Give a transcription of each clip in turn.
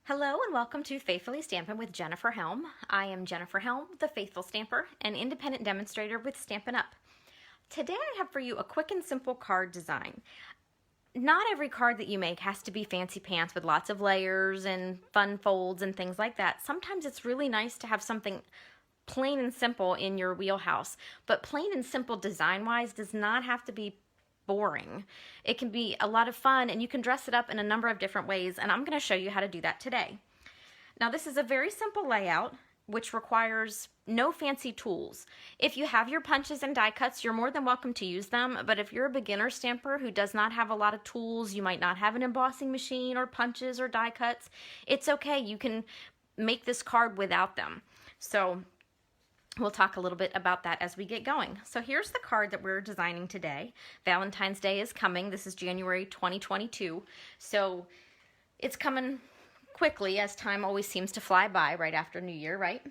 Hello and welcome to Faithfully Stampin' with Jennifer Helm. I am Jennifer Helm, the Faithful Stamper, an independent demonstrator with Stampin' Up! Today I have for you a quick and simple card design. Not every card that you make has to be fancy pants with lots of layers and fun folds and things like that. Sometimes it's really nice to have something plain and simple in your wheelhouse, but plain and simple design-wise does not have to be boring. It can be a lot of fun and you can dress it up in a number of different ways, and I'm going to show you how to do that today. Now this is a very simple layout which requires no fancy tools. If you have your punches and die cuts, you're more than welcome to use them, but if you're a beginner stamper who does not have a lot of tools, you might not have an embossing machine or punches or die cuts, it's okay. You can make this card without them. So we'll talk a little bit about that as we get going. So here's the card that we're designing today. Valentine's Day is coming. This is January 2022. So it's coming quickly, as time always seems to fly by right after New Year, right?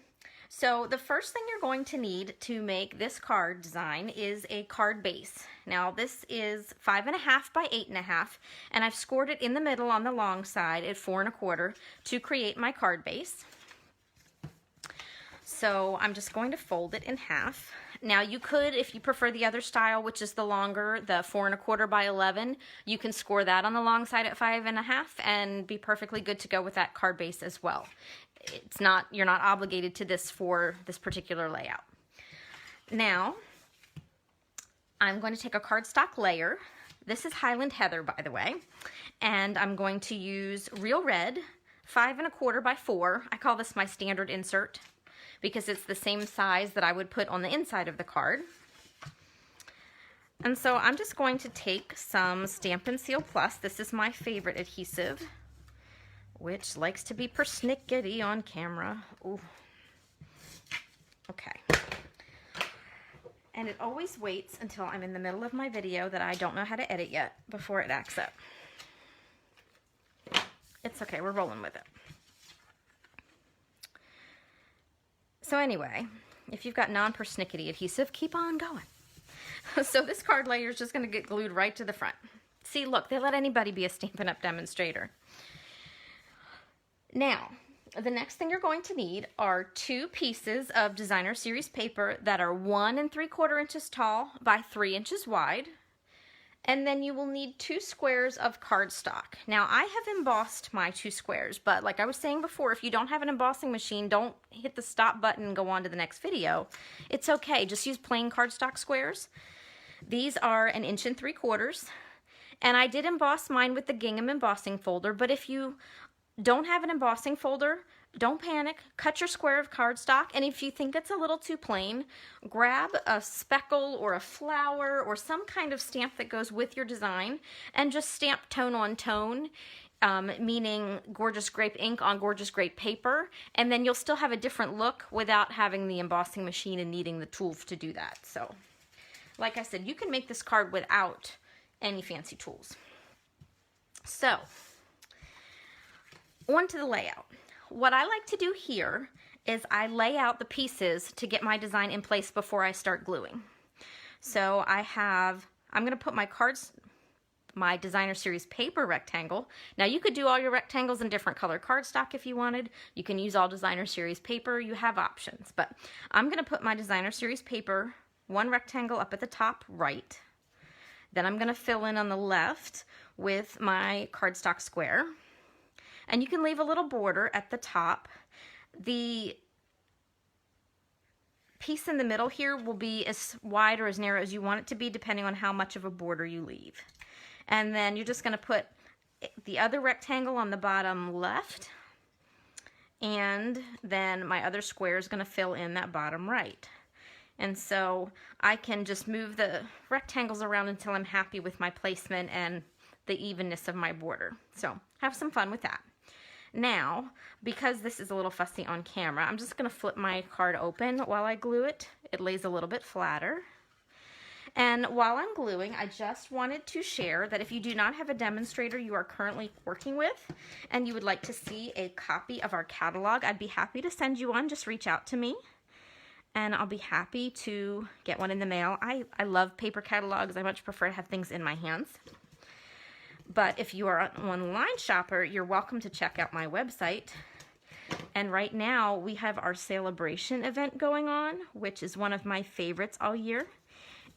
So the first thing you're going to need to make this card design is a card base. Now this is 5.5 by 8.5, and I've scored it in the middle on the long side at 4.25 to create my card base. So I'm just going to fold it in half. Now you could, if you prefer the other style, which is the longer, the 4.25 by 11, you can score that on the long side at 5.5 and be perfectly good to go with that card base as well. It's not, you're not obligated to this for this particular layout. Now, I'm going to take a cardstock layer. This is Highland Heather, by the way, and I'm going to use Real Red, 5.25 by 4. I call this my standard insert, because it's the same size that I would put on the inside of the card. And so I'm just going to take some Stampin' Seal Plus. This is my favorite adhesive, which likes to be persnickety on camera. Ooh. Okay. And it always waits until I'm in the middle of my video that I don't know how to edit yet before it acts up. It's okay, we're rolling with it. So anyway, if you've got non-persnickety adhesive, keep on going. So this card layer is just going to get glued right to the front. See, look, they let anybody be a Stampin' Up! Demonstrator. Now, the next thing you're going to need are 2 pieces of designer series paper that are 1 3/4 inches tall by 3 inches wide. And then you will need 2 squares of cardstock. Now, I have embossed my 2 squares, but like I was saying before, if you don't have an embossing machine, don't hit the stop button and go on to the next video. It's okay, just use plain cardstock squares. These are 1 3/4 inches, and I did emboss mine with the gingham embossing folder, but if you don't have an embossing folder, don't panic. Cut your square of cardstock, and if you think it's a little too plain, grab a speckle or a flower or some kind of stamp that goes with your design and just stamp tone on tone, meaning gorgeous grape ink on gorgeous grape paper, and then you'll still have a different look without having the embossing machine and needing the tools to do that. So, like I said, you can make this card without any fancy tools. So, on to the layout. What I like to do here is I lay out the pieces to get my design in place before I start gluing. So I'm going to put my designer series paper rectangle. Now you could do all your rectangles in different color cardstock if you wanted. You can use all designer series paper. You have options, but I'm going to put my designer series paper, 1 rectangle up at the top right. Then I'm going to fill in on the left with my cardstock square. And you can leave a little border at the top. The piece in the middle here will be as wide or as narrow as you want it to be, depending on how much of a border you leave. And then you're just going to put the other rectangle on the bottom left, and then my other square is going to fill in that bottom right. And so I can just move the rectangles around until I'm happy with my placement and the evenness of my border. So have some fun with that. Now, because this is a little fussy on camera, I'm just going to flip my card open while I glue it. It lays a little bit flatter. And while I'm gluing, I just wanted to share that if you do not have a demonstrator you are currently working with and you would like to see a copy of our catalog, I'd be happy to send you one. Just reach out to me and I'll be happy to get one in the mail. I love paper catalogs. I much prefer to have things in my hands. But if you are an online shopper, you're welcome to check out my website. And right now we have our celebration event going on, which is one of my favorites all year.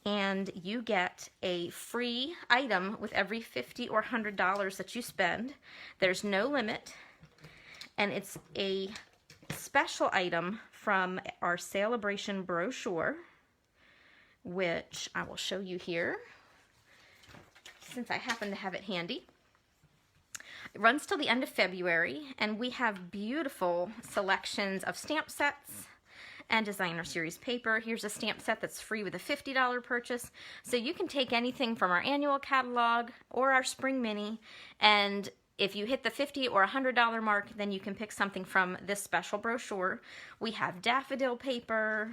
And you get a free item with every $50 or $100 that you spend. There's no limit. And it's a special item from our celebration brochure, which I will show you here, since I happen to have it handy. It runs till the end of February, and we have beautiful selections of stamp sets and designer series paper. Here's a stamp set that's free with a $50 purchase. So you can take anything from our annual catalog or our spring mini, and if you hit the $50 or $100 mark, then you can pick something from this special brochure. We have daffodil paper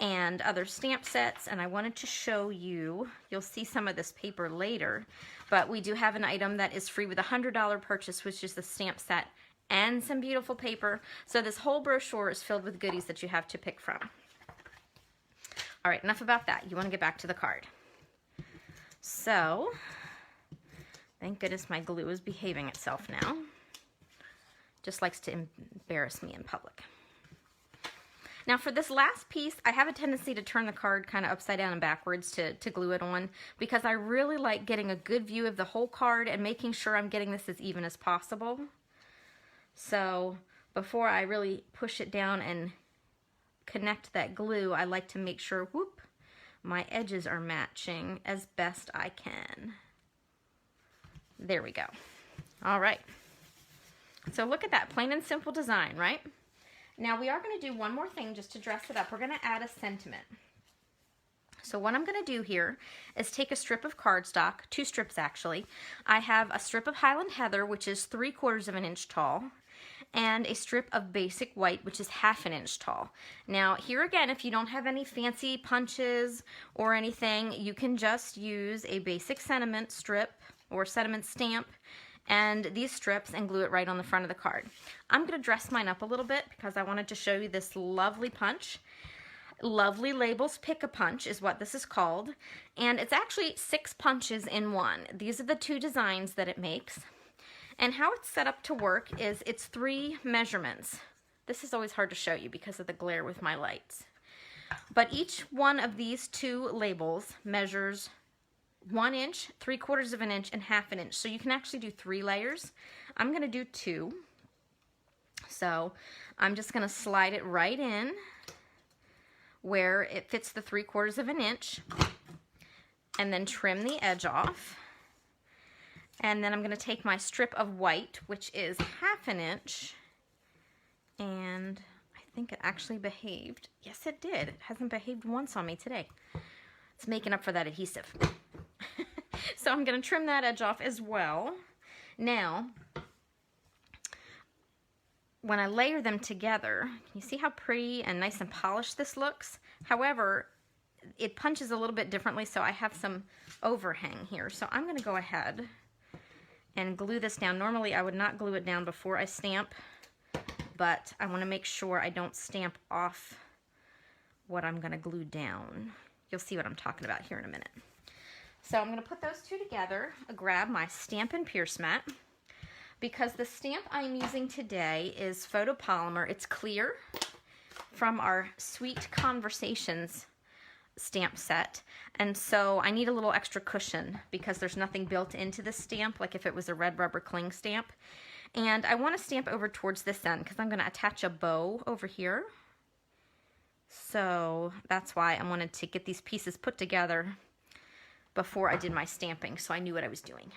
and other stamp sets, and I wanted to show you, you'll see some of this paper later, but we do have an item that is free with a $100 purchase, which is the stamp set and some beautiful paper. So this whole brochure is filled with goodies that you have to pick from. All right, enough about that. You want to get back to the card. So, thank goodness my glue is behaving itself now. Just likes to embarrass me in public. Now for this last piece, I have a tendency to turn the card kind of upside down and backwards to glue it on, because I really like getting a good view of the whole card and making sure I'm getting this as even as possible. So before I really push it down and connect that glue, I like to make sure, whoop, my edges are matching as best I can. There we go. All right. So look at that, plain and simple design, right? Now we are going to do one more thing just to dress it up. We're going to add a sentiment. So what I'm going to do here is take a strip of cardstock, 2 strips actually. I have a strip of Highland Heather, which is 3/4 of an inch tall, and a strip of basic white, which is 1/2 an inch tall. Now here again, if you don't have any fancy punches or anything, you can just use a basic sentiment strip or sentiment stamp and these strips and glue it right on the front of the card. I'm going to dress mine up a little bit because I wanted to show you this lovely punch. Lovely Labels Pick-a-Punch is what this is called, and it's actually 6 punches in one. These are the 2 designs that it makes. And how it's set up to work is it's 3 measurements. This is always hard to show you because of the glare with my lights. But each one of these 2 labels measures 1 inch, 3/4 of an inch, and 1/2 an inch. So you can actually do 3 layers. I'm going to do 2. So I'm just going to slide it right in where it fits the 3/4 of an inch, and then trim the edge off. And then I'm going to take my strip of white, which is 1/2 an inch, and I think it actually behaved. Yes, it did. It hasn't behaved once on me today. It's making up for that adhesive. So I'm going to trim that edge off as well. Now, when I layer them together, can you see how pretty and nice and polished this looks? However, it punches a little bit differently, so I have some overhang here. So I'm going to go ahead and glue this down. Normally I would not glue it down before I stamp, but I want to make sure I don't stamp off what I'm going to glue down. You'll see what I'm talking about here in a minute. So I'm going to put those 2 together, grab my Stampin' Pierce mat, because the stamp I'm using today is photopolymer. It's clear from our Sweet Conversations stamp set, and so I need a little extra cushion because there's nothing built into the stamp like if it was a red rubber cling stamp. And I want to stamp over towards this end because I'm going to attach a bow over here. So that's why I wanted to get these pieces put together before I did my stamping, so I knew what I was doing.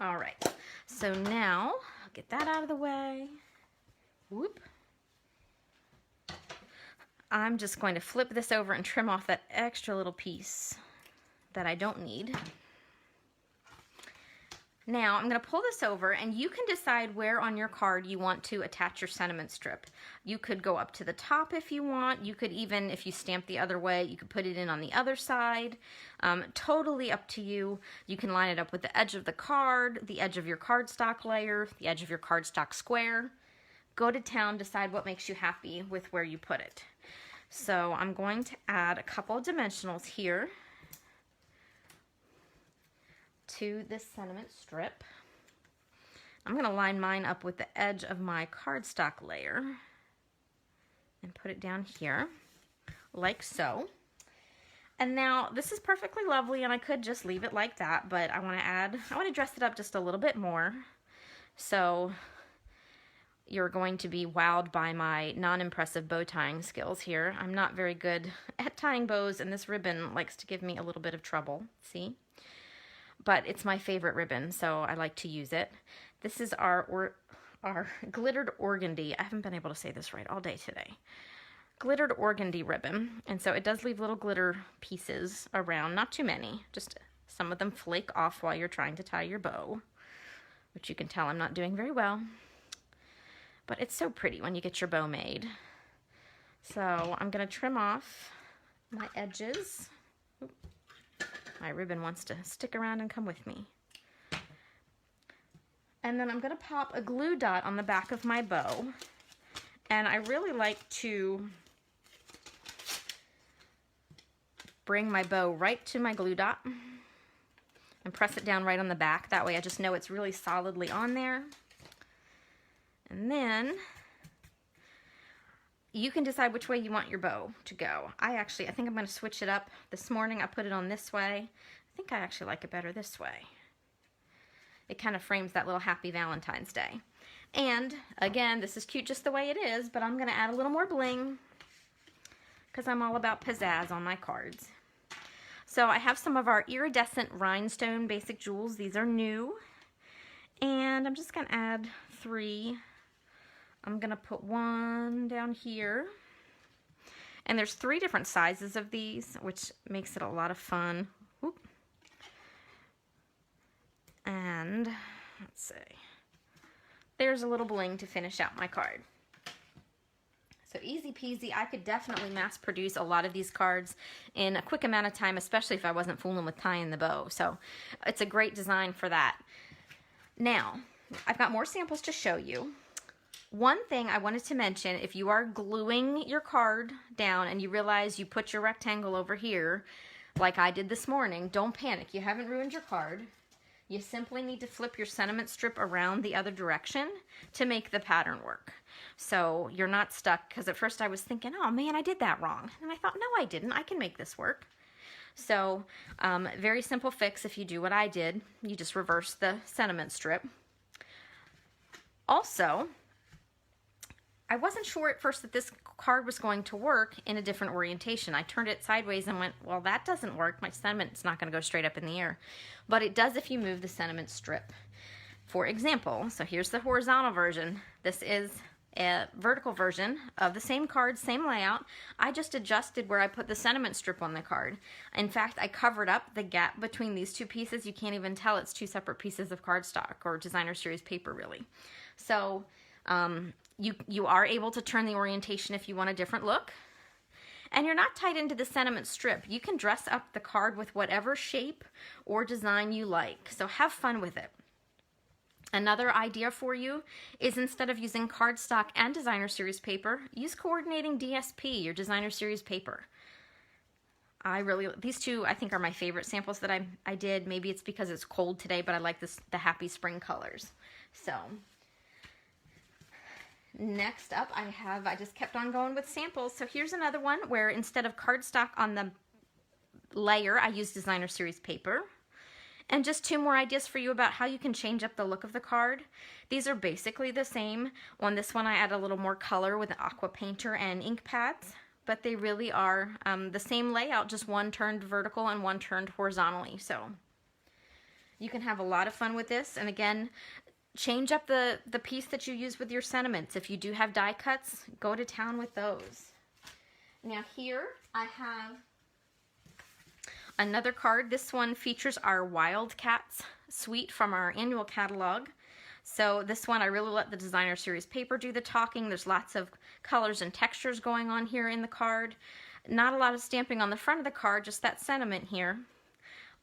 All right, so now I'll get that out of the way. Whoop. I'm just going to flip this over and trim off that extra little piece that I don't need. Now I'm going to pull this over, and you can decide where on your card you want to attach your sentiment strip. You could go up to the top if you want. You could even, if you stamp the other way, you could put it in on the other side. Totally up to you. You can line it up with the edge of the card, the edge of your cardstock layer, the edge of your cardstock square. Go to town, decide what makes you happy with where you put it. So I'm going to add a couple of dimensionals here to this sentiment strip. I'm going to line mine up with the edge of my cardstock layer and put it down here, like so. And now this is perfectly lovely, and I could just leave it like that, but I want to dress it up just a little bit more. So you're going to be wowed by my non-impressive bow tying skills here. I'm not very good at tying bows, and this ribbon likes to give me a little bit of trouble, see? But it's my favorite ribbon, so I like to use it. This is our glittered organdy. I haven't been able to say this right all day today. Glittered organdy ribbon, and so it does leave little glitter pieces around, not too many, just some of them flake off while you're trying to tie your bow, which you can tell I'm not doing very well. But it's so pretty when you get your bow made. So I'm going to trim off my edges. Oop. My ribbon wants to stick around and come with me. And then I'm going to pop a glue dot on the back of my bow. And I really like to bring my bow right to my glue dot and press it down right on the back. That way I just know it's really solidly on there. And then you can decide which way you want your bow to go. I think I'm going to switch it up. This morning I put it on this way. I think I actually like it better this way. It kind of frames that little happy Valentine's Day. And again, this is cute just the way it is, but I'm going to add a little more bling because I'm all about pizzazz on my cards. So I have some of our iridescent rhinestone basic jewels. These are new. And I'm just going to add 3. I'm going to put 1 down here. And there's 3 different sizes of these, which makes it a lot of fun. Whoop. And let's see. There's a little bling to finish out my card. So easy peasy. I could definitely mass produce a lot of these cards in a quick amount of time, especially if I wasn't fooling with tying the bow. So it's a great design for that. Now, I've got more samples to show you. One thing I wanted to mention, if you are gluing your card down and you realize you put your rectangle over here, like I did this morning, don't panic. You haven't ruined your card. You simply need to flip your sentiment strip around the other direction to make the pattern work. So you're not stuck, because at first I was thinking, oh man, I did that wrong. And I thought, no, I didn't. I can make this work. So very simple fix if you do what I did. You just reverse the sentiment strip. Also, I wasn't sure at first that this card was going to work in a different orientation. I turned it sideways and went, well, that doesn't work. My sentiment's not going to go straight up in the air. But it does if you move the sentiment strip. For example, so here's the horizontal version. This is a vertical version of the same card, same layout. I just adjusted where I put the sentiment strip on the card. In fact, I covered up the gap between these 2 pieces. You can't even tell it's 2 separate pieces of cardstock or designer series paper, really. So you are able to turn the orientation if you want a different look. And you're not tied into the sentiment strip. You can dress up the card with whatever shape or design you like. So have fun with it. Another idea for you is, instead of using cardstock and designer series paper, use coordinating DSP, your designer series paper. These 2 I think are my favorite samples that I did. Maybe it's because it's cold today, but I like the happy spring colors. So next up I just kept on going with samples. So here's another one where instead of cardstock on the layer, I used designer series paper. And just 2 more ideas for you about how you can change up the look of the card. These are basically the same. On this one I add a little more color with an aqua painter and ink pads, but they really are the same layout, just one turned vertical and one turned horizontally. So you can have a lot of fun with this. And again, change up the piece that you use with your sentiments. If you do have die cuts, go to town with those. Now here I have another card. This one features our Wildcats suite from our annual catalog. So this one I really let the designer series paper do the talking. There's lots of colors and textures going on here in the card. Not a lot of stamping on the front of the card, just that sentiment here.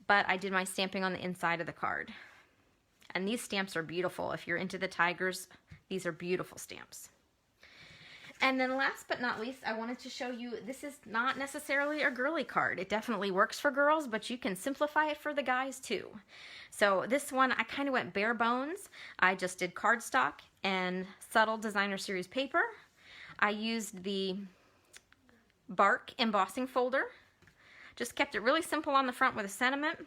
But I did my stamping on the inside of the card. And these stamps are beautiful. If you're into the tigers, these are beautiful stamps. And then last but not least, I wanted to show you, this is not necessarily a girly card. It definitely works for girls, but you can simplify it for the guys too. So this one, I kind of went bare bones. I just did cardstock and subtle designer series paper. I used the bark embossing folder. Just kept it really simple on the front with a sentiment.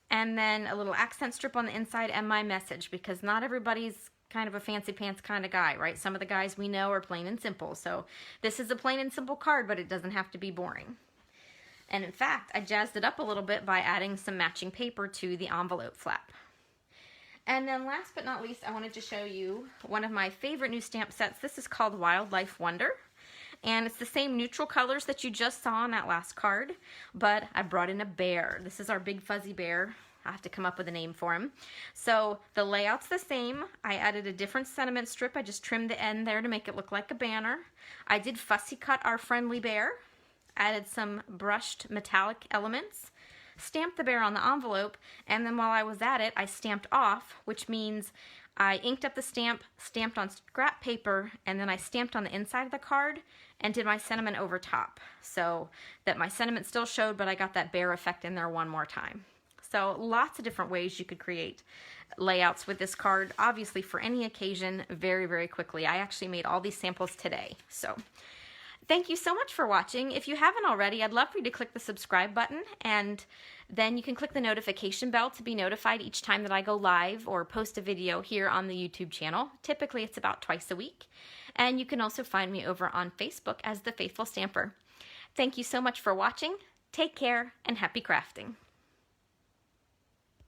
And then a little accent strip on the inside and my message, because not everybody's kind of a fancy pants kind of guy, right? Some of the guys we know are plain and simple. So this is a plain and simple card, but it doesn't have to be boring. And in fact, I jazzed it up a little bit by adding some matching paper to the envelope flap. And then last but not least, I wanted to show you one of my favorite new stamp sets. This is called Wildlife Wonder. And it's the same neutral colors that you just saw on that last card, but I brought in a bear. This is our big fuzzy bear. I have to come up with a name for him. So the layout's the same. I added a different sentiment strip. I just trimmed the end there to make it look like a banner. I did fussy cut our friendly bear, added some brushed metallic elements, stamped the bear on the envelope, and then while I was at it, I stamped off, which means I inked up the stamp, stamped on scrap paper, and then I stamped on the inside of the card and did my sentiment over top so that my sentiment still showed, but I got that bear effect in there one more time. So lots of different ways you could create layouts with this card, obviously for any occasion, very, very quickly. I actually made all these samples today. So thank you so much for watching. If you haven't already, I'd love for you to click the subscribe button, and then you can click the notification bell to be notified each time that I go live or post a video here on the YouTube channel. Typically it's about twice a week. And you can also find me over on Facebook as The Faithful Stamper. Thank you so much for watching. Take care and happy crafting.